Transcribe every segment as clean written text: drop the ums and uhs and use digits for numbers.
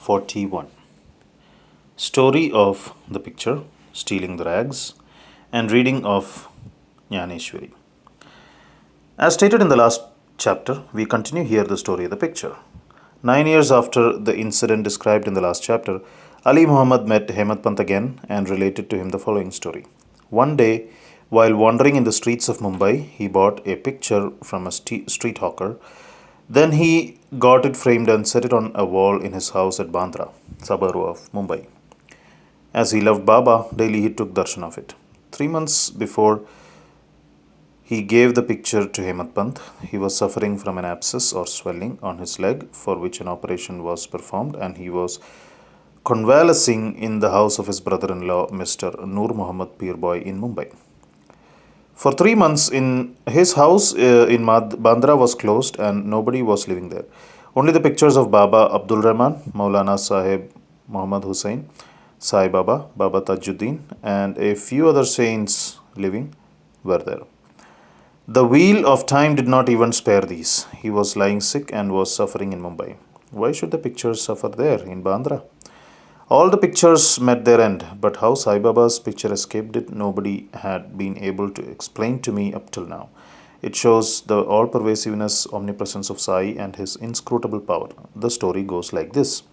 41. Story of the picture, Stealing the Rags, and reading of Jnaneshwari. As stated in the last chapter, we continue here the story of the picture. 9 years after the incident described in the last chapter, Ali Muhammad met Hemant Pant again and related to him the following story. One day, while wandering in the streets of Mumbai, he bought a picture from a street hawker. Then he got it framed and set it on a wall in his house at Bandra, suburb of Mumbai. As he loved Baba, daily he took darshan of it. 3 months before he gave the picture to Hemant Pant, he was suffering from an abscess or swelling on his leg, for which an operation was performed, and he was convalescing in the house of his brother-in-law, Mr. Noor Muhammad Peerboy in Mumbai. For 3 months, in his house in Bandra was closed and nobody was living there. Only the pictures of Baba Abdul Rahman, Maulana Sahib Muhammad Hussain, Sai Baba, Baba Tajuddin, and a few other saints living were there. The wheel of time did not even spare these. He was lying sick and was suffering in Mumbai. Why should the pictures suffer there in Bandra? All the pictures met their end, but how Sai Baba's picture escaped it, nobody had been able to explain to me up till now. It shows the all pervasiveness, omnipresence of Sai and his inscrutable power. The story goes like this.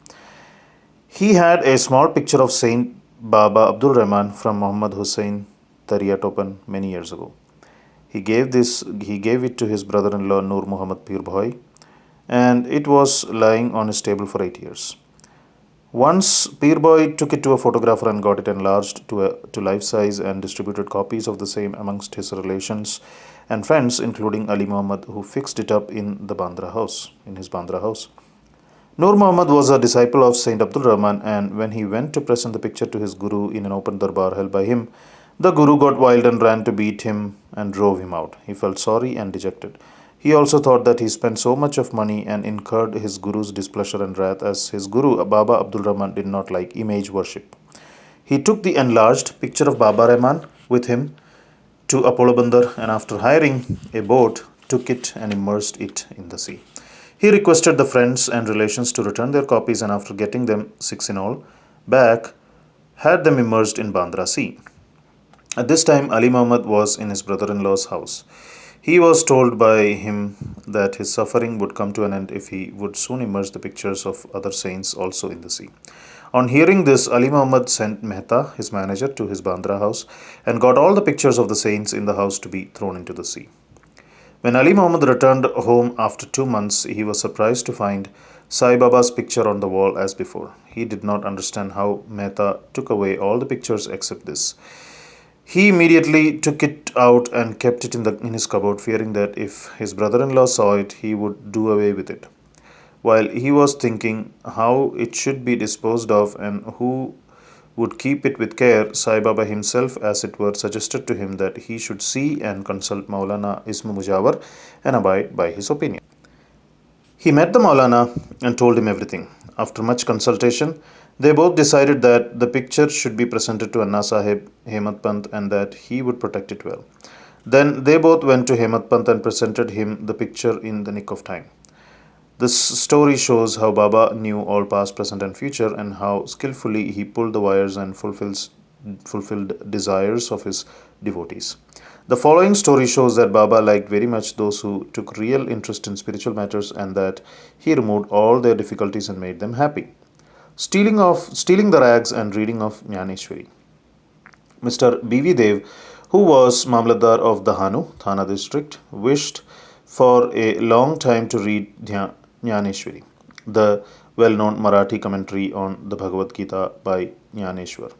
He had a small picture of Saint Baba Abdul Rahman from Muhammad Hussain Tariyatopan many years ago. He gave it to his brother-in-law Noor Muhammad Peerboy, and it was lying on his table for 8 years. Once Peerboy took it to a photographer and got it enlarged to life size and distributed copies of the same amongst his relations and friends, including Ali Muhammad, who fixed it up in his Bandra house. Noor Muhammad was a disciple of Saint Abdul Rahman, and when he went to present the picture to his guru in an open darbar held by him, the guru got wild and ran to beat him and drove him out. He felt sorry and dejected. He also thought that he spent so much of money and incurred his guru's displeasure and wrath, as his guru Baba Abdul Rahman did not like image worship. He took the enlarged picture of Baba Rahman with him to Apollo Bandar, and after hiring a boat, took it and immersed it in the sea. He requested the friends and relations to return their copies, and after getting them, 6 in all, back, had them immersed in Bandra Sea. At this time, Ali Muhammad was in his brother-in-law's house. He was told by him that his suffering would come to an end if he would soon immerse the pictures of other saints also in the sea. On hearing this, Ali Muhammad sent Mehta, his manager, to his Bandra house and got all the pictures of the saints in the house to be thrown into the sea. When Ali Muhammad returned home after 2 months, he was surprised to find Sai Baba's picture on the wall as before. He did not understand how Mehta took away all the pictures except this. He immediately took it out and kept it in his cupboard, fearing that if his brother-in-law saw it, he would do away with it. While he was thinking how it should be disposed of and who would keep it with care, Sai Baba himself, as it were, suggested to him that he should see and consult Maulana Ism Mujawar and abide by his opinion. He met the Maulana and told him everything. After much consultation, they both decided that the picture should be presented to Anna Sahib Hemant Pant and that he would protect it well. Then they both went to Hemant Pant and presented him the picture in the nick of time. This story shows how Baba knew all past, present, and future, and how skillfully he pulled the wires and fulfilled desires of his devotees. The following story shows that Baba liked very much those who took real interest in spiritual matters, and that he removed all their difficulties and made them happy. Stealing the rags and reading of Jnaneshwari. Mr. B.V. Dev, who was Mamlatdar of Dahanu, Thana district, wished for a long time to read Jnaneshwari, the well-known Marathi commentary on the Bhagavad Gita by Jnaneshwar,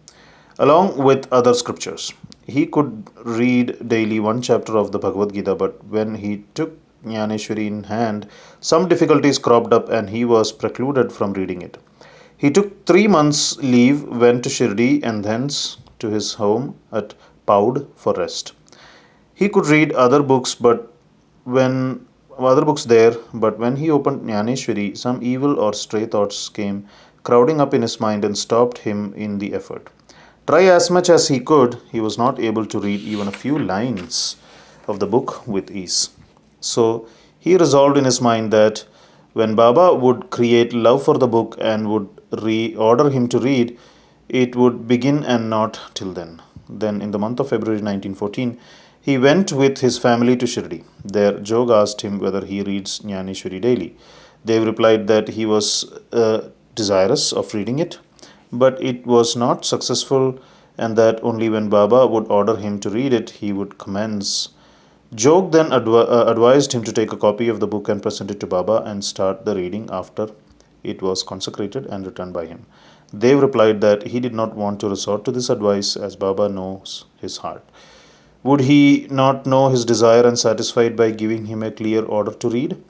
along with other scriptures. He could read daily one chapter of the Bhagavad Gita, but when he took Jnaneshwari in hand, some difficulties cropped up and he was precluded from reading it. He took 3 months' leave, went to Shirdi, and thence to his home at Paud for rest. He could read other books there, but when he opened Jnaneshwari, some evil or stray thoughts came crowding up in his mind and stopped him in the effort. Try as much as he could, he was not able to read even a few lines of the book with ease. So he resolved in his mind that when Baba would create love for the book and would order him to read, it would begin and not till then. Then, in the month of February 1914, he went with his family to Shirdi. There, Jog asked him whether he reads Jnaneshwari daily. Dev replied that he was desirous of reading it, but it was not successful, and that only when Baba would order him to read it, he would commence. Jog then advised him to take a copy of the book and present it to Baba and start the reading after it was consecrated and returned by him. Dev replied that he did not want to resort to this advice as Baba knows his heart. Would he not know his desire and satisfy it by giving him a clear order to read?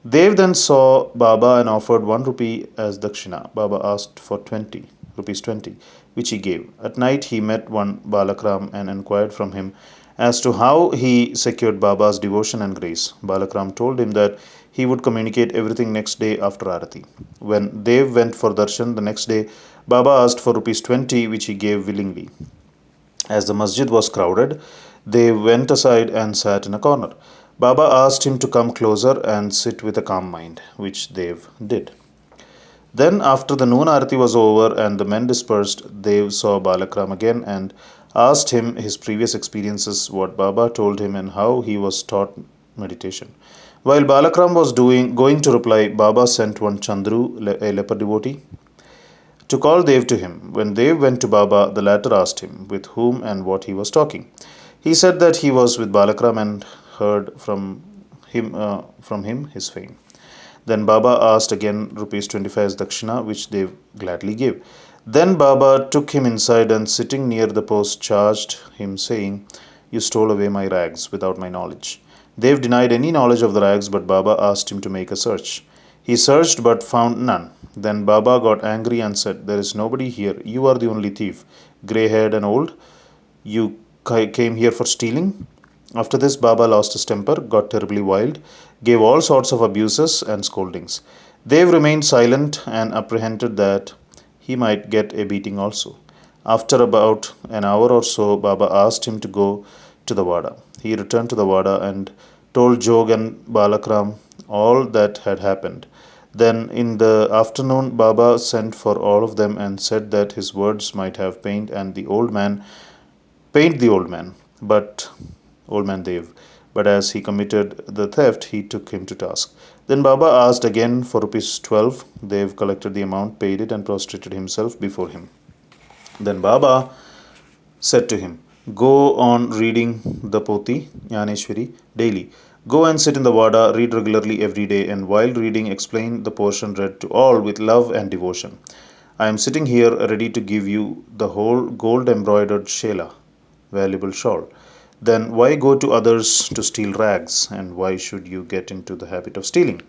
Dev then saw Baba and offered 1 rupee as dakshina. Baba asked for 20 rupees 20, which he gave. At night he met one Balakram and inquired from him as to how he secured Baba's devotion and grace. Balakram told him that he would communicate everything next day after Arati. When Dev went for darshan the next day, Baba asked for rupees 20, which he gave willingly. As the masjid was crowded, they went aside and sat in a corner. Baba asked him to come closer and sit with a calm mind, which Dev did. Then, after the noon arati was over and the men dispersed, Dev saw Balakram again and asked him his previous experiences, what Baba told him, and how he was taught meditation. While Balakram was going to reply, Baba sent one Chandru, a leper devotee, to call Dev to him. When Dev went to Baba, the latter asked him with whom and what he was talking. He said that he was with Balakram and heard from him his fame. Then Baba asked again rupees 25 as dakshina, which Dev gladly gave. Then Baba took him inside and sitting near the post charged him, saying, "You stole away my rags without my knowledge." Dev denied any knowledge of the rags, but Baba asked him to make a search. He searched but found none. Then Baba got angry and said, "There is nobody here. You are the only thief, grey haired and old. You came here for stealing." After this, Baba lost his temper, got terribly wild, gave all sorts of abuses and scoldings. Dev remained silent and apprehended that he might get a beating also. After about an hour or so, Baba asked him to go to the Wada. He returned to the Wada and told Jog and Balakram all that had happened. Then in the afternoon, Baba sent for all of them and said that his words might have pained the old man, but old man Dev. But as he committed the theft, he took him to task. Then Baba asked again for rupees 12. Dev collected the amount, paid it, and prostrated himself before him. Then Baba said to him, "Go on reading the Poti, Jnaneshwari, daily. Go and sit in the Vada, read regularly every day, and while reading, explain the portion read to all with love and devotion. I am sitting here ready to give you the whole gold embroidered shela, valuable shawl. Then why go to others to steal rags, and why should you get into the habit of stealing?"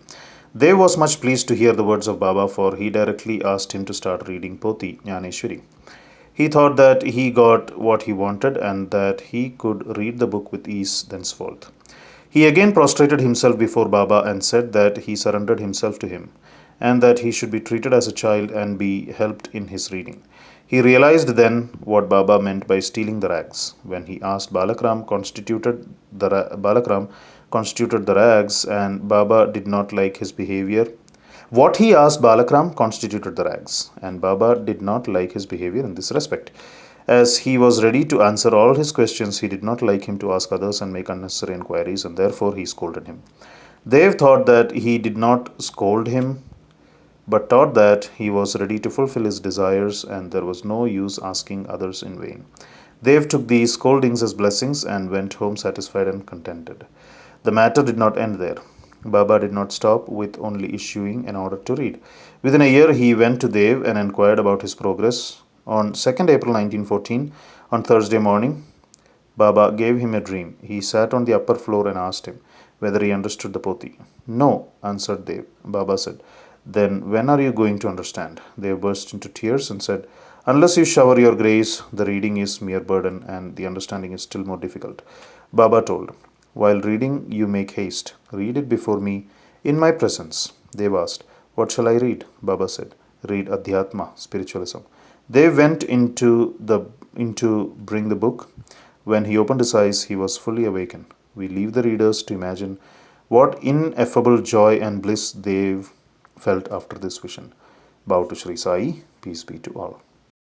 Dev was much pleased to hear the words of Baba, for he directly asked him to start reading Poti, Jnaneshwari. He thought that he got what he wanted and that he could read the book with ease thenceforth. He again prostrated himself before Baba and said that he surrendered himself to him and that he should be treated as a child and be helped in his reading. He realized then what Baba meant by stealing the rags. When he asked Balakram constituted the rags, and Baba did not like his behavior. What he asked Balakram constituted the rags, and Baba did not like his behavior in this respect. As he was ready to answer all his questions, he did not like him to ask others and make unnecessary inquiries, and therefore he scolded him. Dev thought that he did not scold him, but taught that he was ready to fulfill his desires and there was no use asking others in vain. Dev took these scoldings as blessings and went home satisfied and contented. The matter did not end there. Baba did not stop with only issuing an order to read. Within a year, he went to Dev and inquired about his progress. On 2nd April 1914, on Thursday morning, Baba gave him a dream. He sat on the upper floor and asked him whether he understood the Poti. "No," answered Dev. Baba said, "Then when are you going to understand?" Dev burst into tears and said, "Unless you shower your grace, the reading is mere burden and the understanding is still more difficult." Baba told, "While reading, you make haste. Read it before me, in my presence." Dev asked, "What shall I read?" Baba said, "Read Adhyatma, spiritualism." They went into bring the book. When he opened his eyes, he was fully awakened. We leave the readers to imagine what ineffable joy and bliss they felt after this vision. Bow to Sri Sai. Peace be to all.